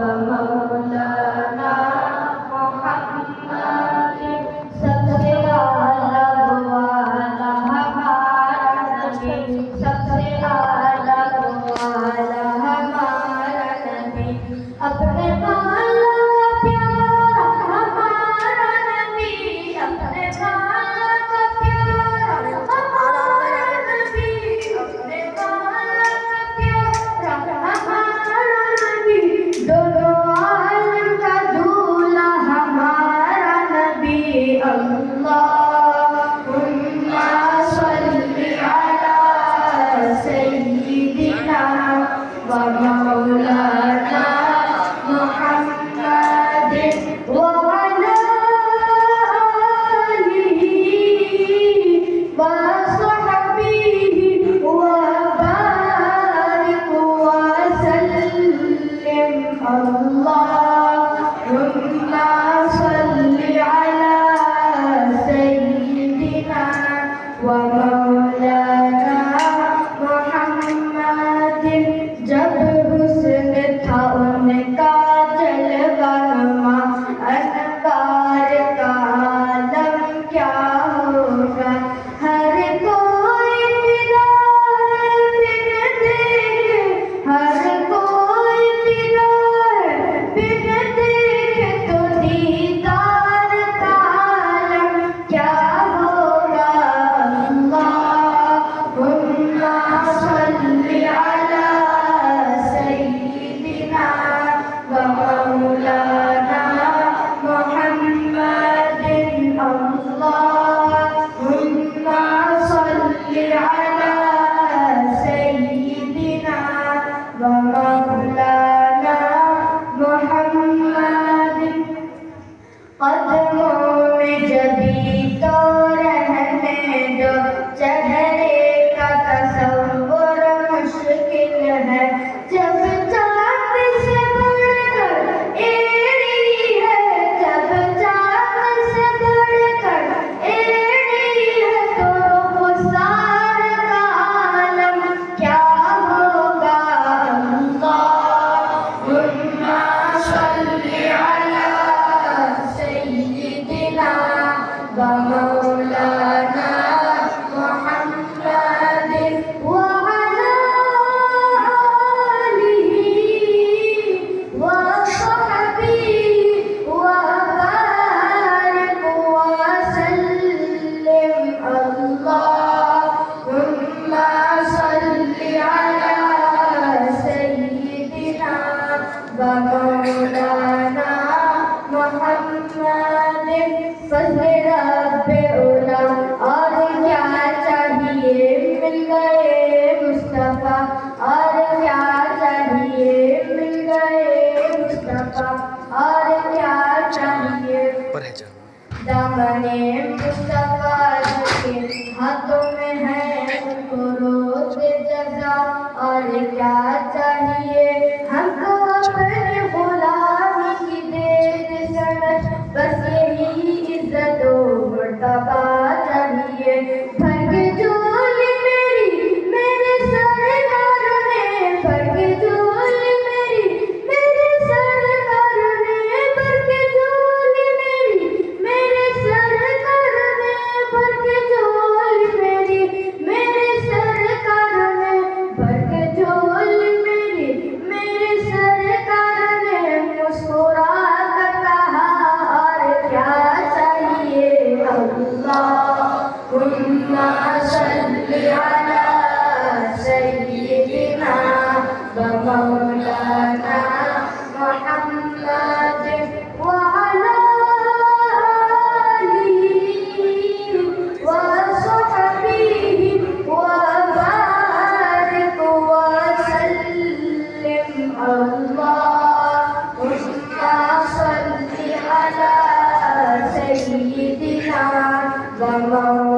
मौलाना मोहम्मद सबसे आला वाला हमारा नबी सबसे आला वाला हमारा नबी अपने मौला का प्यारा हमारा नबी अपने मौला का प्यारा हमारा नबी अपने मौला का प्यारा हमारा नबी दोनों आलम का दूल्हा हमारा नबी अल्लाहुम्मा सल्ली अला सय्यिदिना व मौलाना मुहम्मद व अला आलिहि व सहबिहि व बारिक व सल्लिम अल्लाहुम्मा सल्ली अला सय्यिदिना व मौलाना मुहम्मद जब हुस्न था उनका जलवा नुमा अनकार का आलम क्या होगा हर कोई फिदा बिन देखे हर कोई फिदा बिन देखे तो दीदार का आलम क्या होगा अल्लाहुम्मा सल्ली अला सय्यिदिना व मौलाना मुहम्मद अल्लाहुम्मा सल्ली अला सय्यिदिना व मौलाना मुहम्मद कदमों में जबी तो रहने दो चेहरे का तसव्वुर मुश्किल है जब चाँद से बढ़कर एड़ी है जब चाँद से बढ़कर एड़ी है तो रुखसार का आलम क्या होगा अल्लाहुम्मा सल्ली अला सय्यिदिना व मौलाना मुहम्मद व अला आलिहि व सहबिहि व बारिक व सल्लिम अल्लाहुम्मा सल्ली अला सय्यिदिना व मौलाना मुहम्मद फज़्ल रब्बे उला और क्या चाहिए मिल गए मुस्तफा और क्या चाहिए मिल गए मुस्तफा और क्या चाहिए दामने मुस्तफा के हाथों में है उनको रोज़ जज़ा और क्या चाहिए हमको अपने गुलामी की देर समझ बस यही इज्जत व मर्तबा चाहिए भर के झोली मेरी मेरे सरकार ने भर के झोली मेरी मेरे सरकार ने भर के झोली मेरी मेरे सरकार ने भर के झोली मेरी मेरे सरकार ने भर के झोली मेरी मेरे सरकार ने मुस्कुरा कर कहा और क्या चाहिए अल्लाहुम्मा सल्ली अला सय्यिदिना व मौलाना मुहम्मद व अला आलिहि व सहबिहि व बारिक व सल्लिम अल्लाहुम्मा सल्ली अला सय्यिदिना व मौलाना